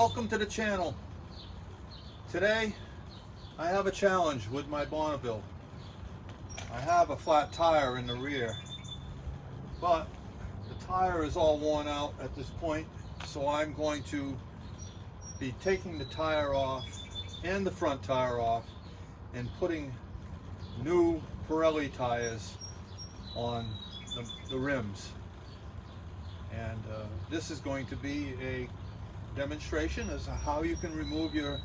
welcome to the channel. Today I have a challenge with my Bonneville. I have a flat tire in the rear, but the tire is all worn out at this point, so I'm going to be taking the tire off and the front tire off and putting new Pirelli tires on the rims. And this is going to be a demonstration as to how you can remove your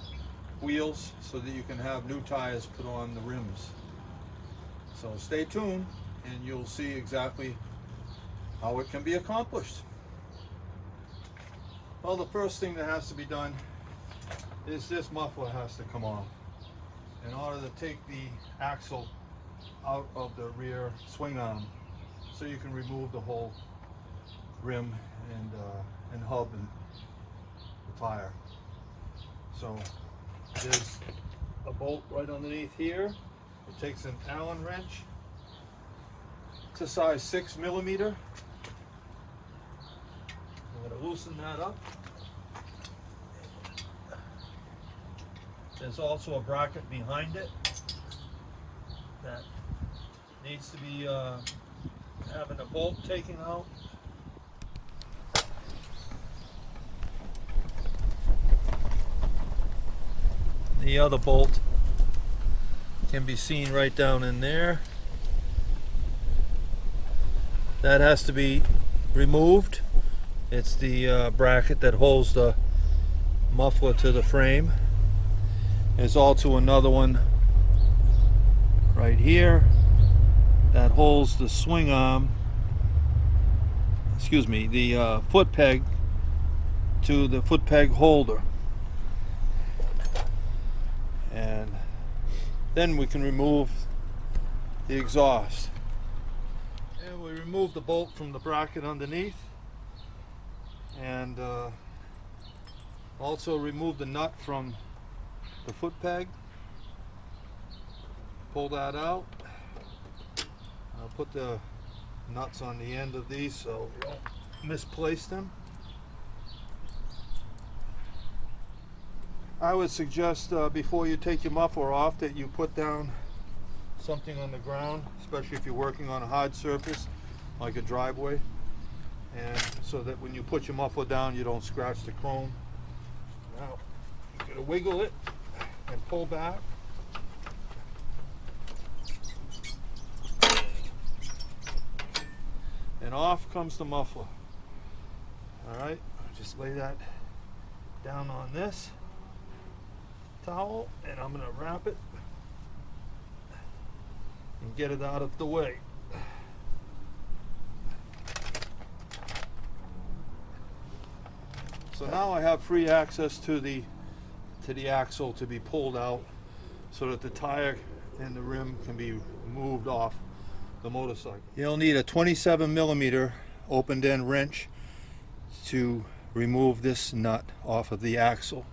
wheels so that you can have new tires put on the rims. So stay tuned and you'll see exactly how it can be accomplished. Well, the first thing that has to be done is this muffler has to come off in order to take the axle out of the rear swing arm so you can remove the whole rim and hub and the tire. So there's a bolt right underneath here. It takes an Allen wrench. It's a size 6 millimeter. I'm going to loosen that up. There's also a bracket behind it that needs to be having a bolt taken out. The other bolt can be seen right down in there. That has to be removed. It's the bracket that holds the muffler to the frame. There's also another one right here that holds the swing arm, the foot peg to the foot peg holder. And then we can remove the exhaust. And we remove the bolt from the bracket underneath, and also remove the nut from the foot peg. Pull that out. I'll put the nuts on the end of these so we don't misplace them. I would suggest before you take your muffler off that you put down something on the ground, especially if you're working on a hard surface like a driveway, and so that when you put your muffler down you don't scratch the chrome. Now you're going to wiggle it and pull back. And off comes the muffler. Alright, just lay that down on this towel and I'm going to wrap it and get it out of the way. So now I have free access to the axle to be pulled out so that the tire and the rim can be moved off the motorcycle. You'll need a 27 millimeter open end wrench to remove this nut off of the axle.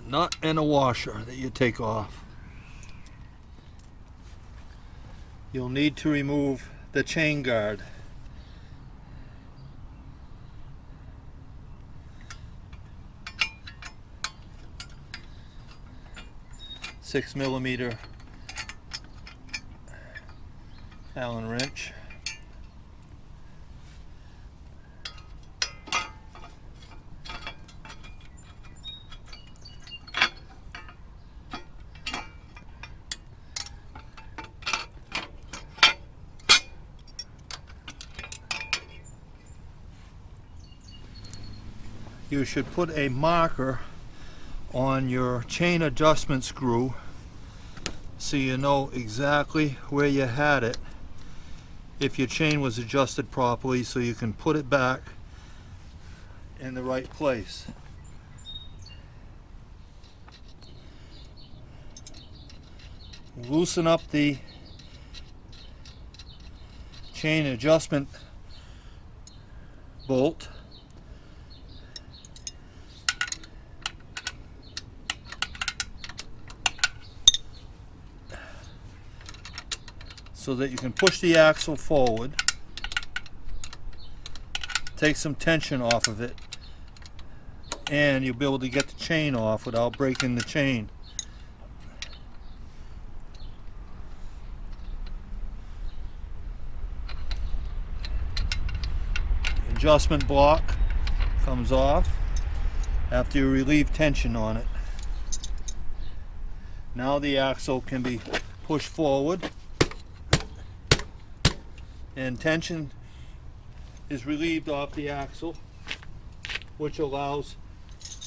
Nut and a washer that you take off. You'll need to remove the chain guard. Six millimeter Allen wrench. You should put a marker on your chain adjustment screw so you know exactly where you had it if your chain was adjusted properly, so you can put it back in the right place. Loosen up the chain adjustment bolt. so that you can push the axle forward, take some tension off of it, and you'll be able to get the chain off without breaking the chain. Adjustment block comes off after you relieve tension on it. Now the axle can be pushed forward and tension is relieved off the axle, which allows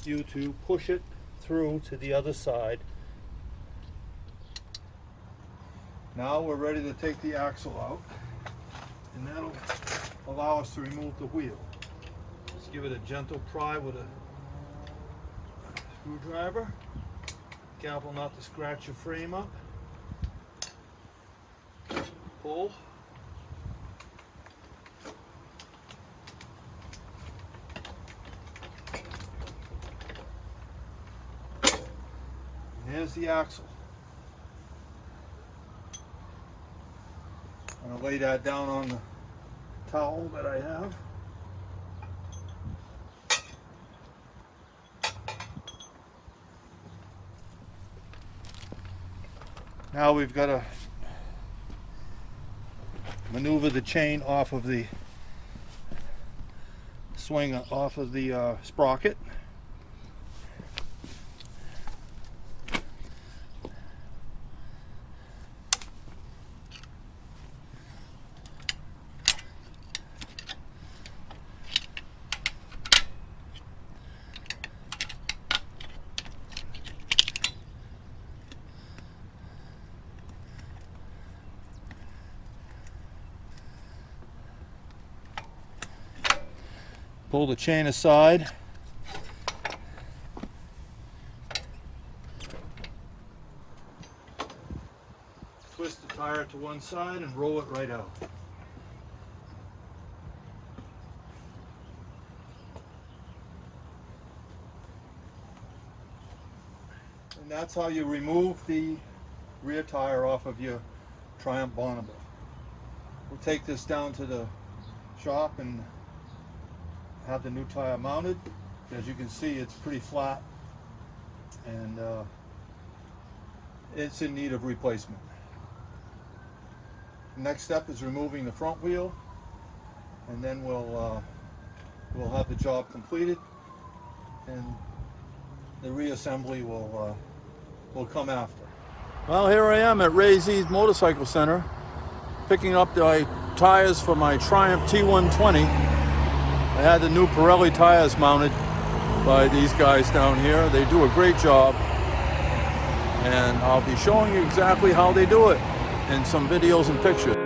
you to push it through to the other side. Now we're ready to take the axle out, and that'll allow us to remove the wheel. Let's give it a gentle pry with a screwdriver. Careful not to scratch your frame up. Pull. And there's the axle. I'm going to lay that down on the towel that I have. Now we've got to maneuver the chain off of the swing, off of the sprocket. Pull the chain aside. Twist the tire to one side and roll it right out. And that's how you remove the rear tire off of your Triumph Bonneville. We'll take this down to the shop and have the new tire mounted. As you can see, it's pretty flat and it's in need of replacement. Next step is removing the front wheel, and then we'll have the job completed, and the reassembly will come after. Well, here I am at Ray Z's Motorcycle Center, picking up the tires for my Triumph T120. I had the new Pirelli tires mounted by these guys down here. They do a great job, and I'll be showing you exactly how they do it in some videos and pictures.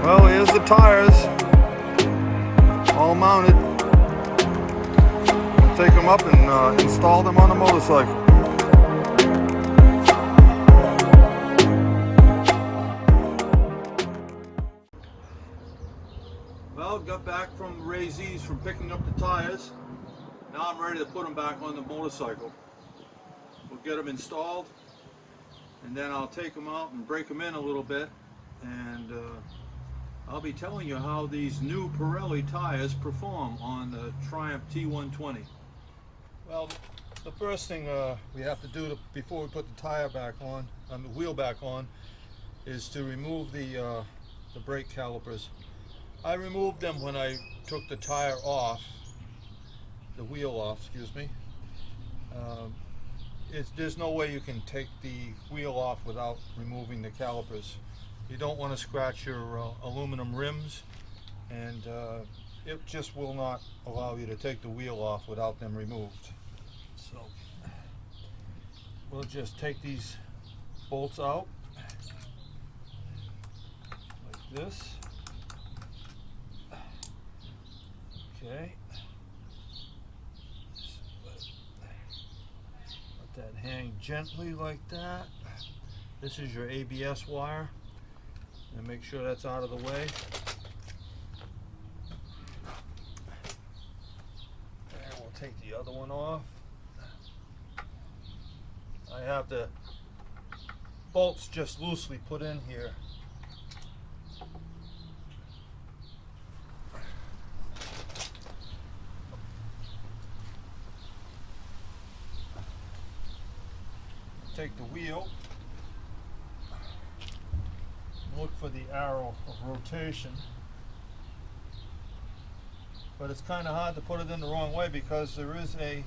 Well, here's the tires, all mounted. I'll take them up and install them on the motorcycle. Well, got back from Ray Z's from picking up the tires. Now I'm ready to put them back on the motorcycle. We'll get them installed, and then I'll take them out and break them in a little bit, and I'll be telling you how these new Pirelli tires perform on the Triumph T120. Well, the first thing we have to do before we put the tire back on, the wheel back on, is to remove the brake calipers. I removed them when I took the tire off, the wheel off, excuse me. There's no way you can take the wheel off without removing the calipers. You don't want to scratch your aluminum rims, and it just will not allow you to take the wheel off without them removed. So we'll just take these bolts out like this. Okay. gently like that. This is your ABS wire, and make sure that's out of the way. And we'll take the other one off. I have the bolts just loosely put in here. Take the wheel, look for the arrow of rotation, but it's kind of hard to put it in the wrong way because there is a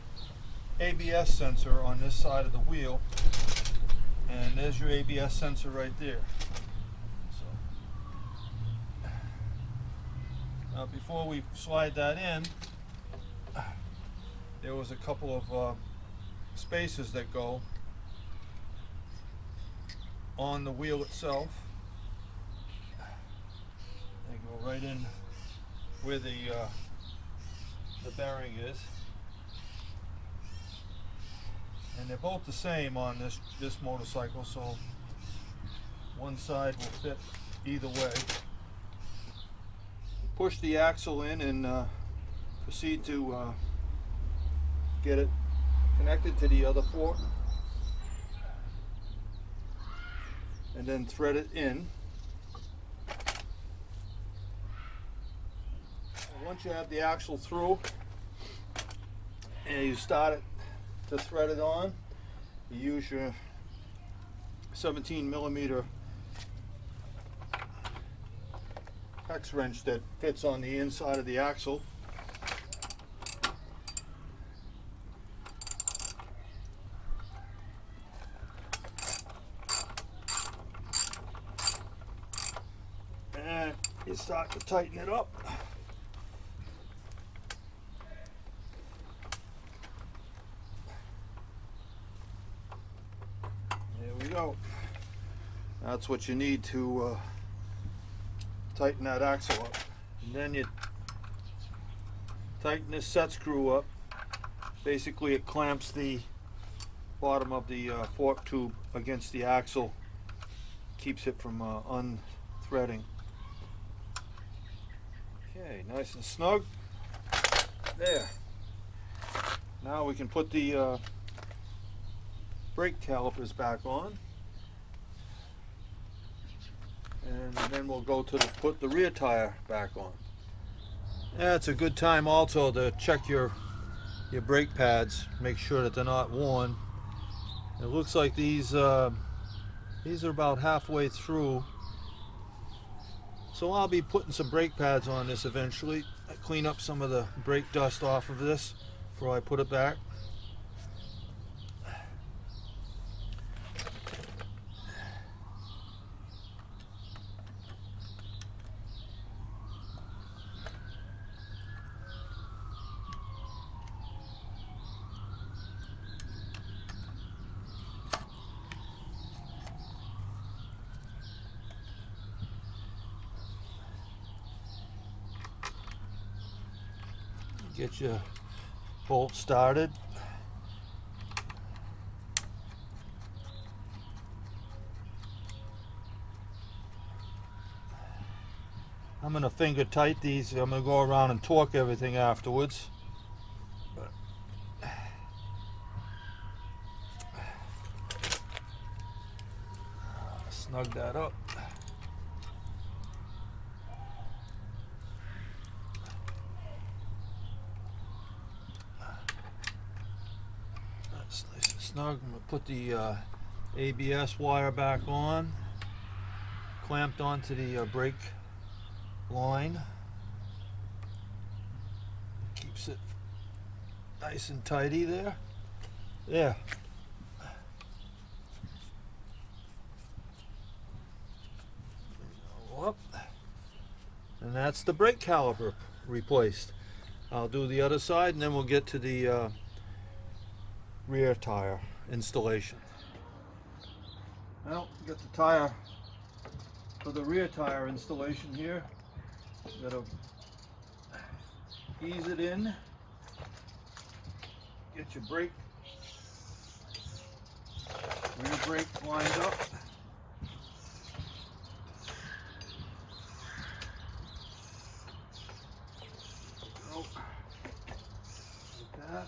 ABS sensor on this side of the wheel, and there's your ABS sensor right there. So now before we slide that in, there was a couple of spaces that go on the wheel itself. They go right in where the bearing is, and they're both the same on this motorcycle, so one side will fit either way. Push the axle in and proceed to get it connected to the other fork, and then thread it in. And once you have the axle through and you start it to thread it on, you use your 17mm hex wrench that fits on the inside of the axle. And you start to tighten it up. There we go. That's what you need to tighten that axle up. And then you tighten this set screw up. Basically it clamps the bottom of the fork tube against the axle, keeps it from unthreading. Okay, nice and snug. There. Now we can put the brake calipers back on, and then we'll go to put the rear tire back on. Yeah, it's a good time also to check your brake pads, make sure that they're not worn. It looks like these are about halfway through, so I'll be putting some brake pads on this eventually. I clean up some of the brake dust off of this before I put it back. Get your bolt started. I'm going to finger tight these. I'm going to go around and torque everything afterwards. Snug that up. That's nice and snug. I'm going to put the ABS wire back on, clamped onto the brake line. Keeps it nice and tidy there. There. Up. And that's the brake caliper replaced. I'll do the other side and then we'll get to the rear tire installation. Well, got the tire for the rear tire installation here. Gotta ease it in, get your brake Rear brake lined up. Go. Like that.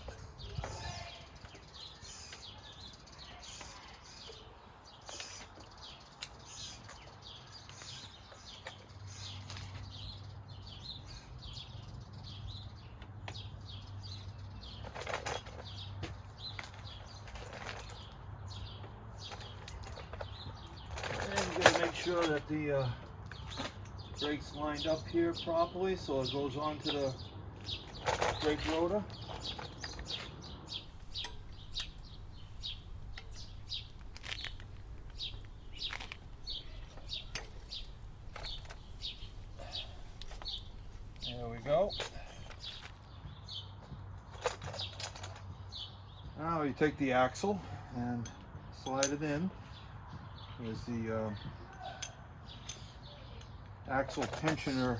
Make sure that the brake's lined up here properly so it goes onto the brake rotor. There we go. Now you take the axle and slide it in. There's the axle tensioner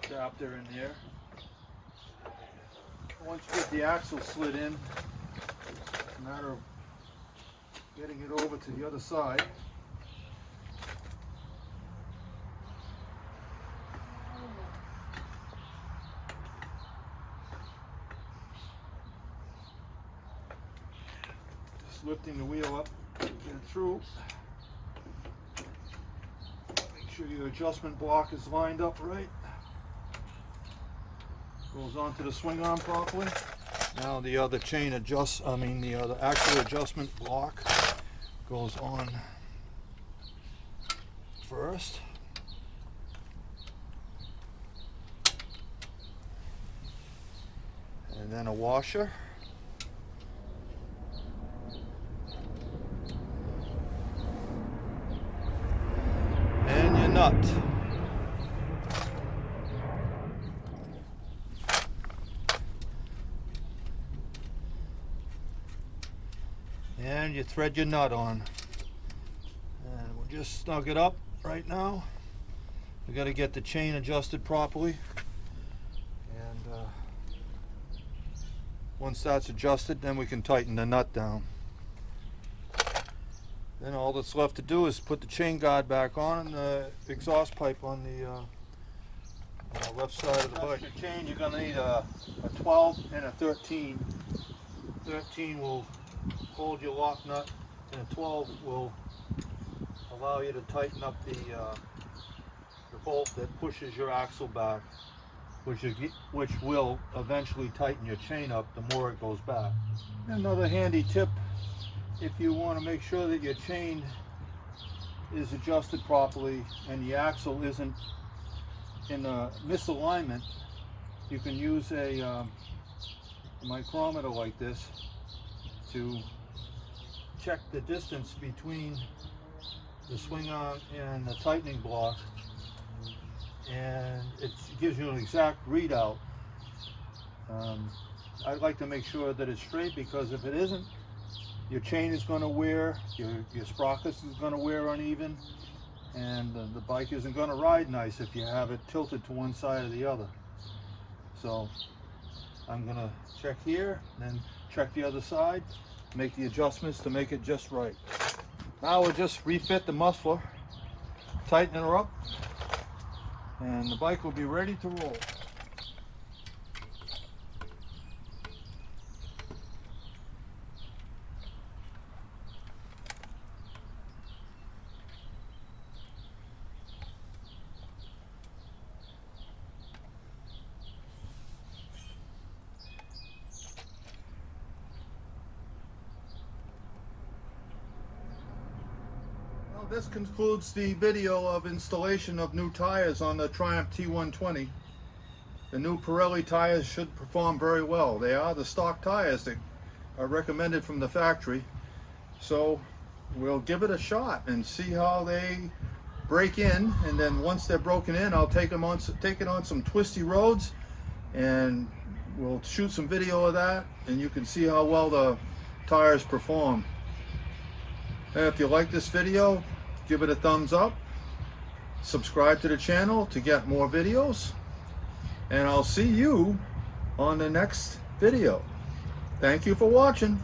adapter in there. Once you get the axle slid in, it's a matter of getting it over to the other side. Just lifting the wheel up to get it through. Make sure your adjustment block is lined up right. Goes onto the swing arm properly. Now the other chain adjusts, the axle adjustment block goes on first. And then a washer. And your nut. And you thread your nut on. And we'll just snug it up right now. We got to get the chain adjusted properly. And once that's adjusted, then we can tighten the nut down. Then all that's left to do is put the chain guard back on and the exhaust pipe on the left side of the bike. Your chain, you're going to need a 12 and a 13. 13 will hold your lock nut, and a 12 will allow you to tighten up the bolt that pushes your axle back, which will eventually tighten your chain up the more it goes back. Another handy tip, if you want to make sure that your chain is adjusted properly and the axle isn't in a misalignment, you can use a micrometer like this to check the distance between the swing arm and the tightening block, and it gives you an exact readout. I'd like to make sure that it's straight, because if it isn't, your chain is going to wear, your sprockets is going to wear uneven, and the bike isn't going to ride nice if you have it tilted to one side or the other. So I'm going to check here, then check the other side, make the adjustments to make it just right. Now we'll just refit the muffler, tighten her up, and the bike will be ready to roll. This concludes the video of installation of new tires on the Triumph T120. The new Pirelli tires should perform very well. They are the stock tires that are recommended from the factory. So we'll give it a shot and see how they break in, and then once they're broken in, I'll take it on some twisty roads, and we'll shoot some video of that, and you can see how well the tires perform. And if you like this video, give it a thumbs up, subscribe to the channel to get more videos, and I'll see you on the next video. Thank you for watching.